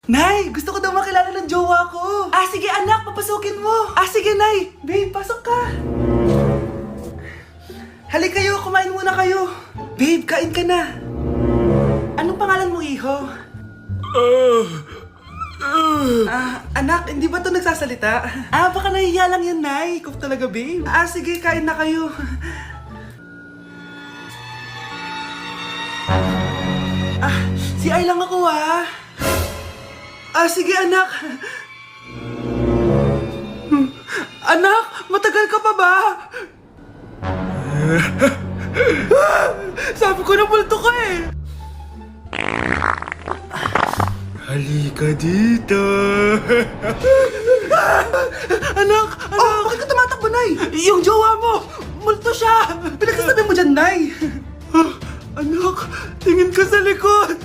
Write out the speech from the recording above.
Nay, gusto ko daw makilala ng jowa ko. Sige anak, papasukin mo. Sige Nay. Babe, pasok ka. Halika kayo, kumain muna kayo. Babe, kain ka na. Anong pangalan mo, iho? Anak, hindi ba ito nagsasalita? Baka nahihiya lang yan, Nay. Ikaw talaga, babe. Sige, kain na kayo. Si Ay lang ako, sige, anak. Anak, matagal ka pa ba? Sabi ko na multo ka eh. Halika dito. Anak! Bakit ka tumatakbo, Nay? Yung jowa mo! Multo siya! Pinagsasabi mo dyan, Nay! Anak, tingin ka sa likod.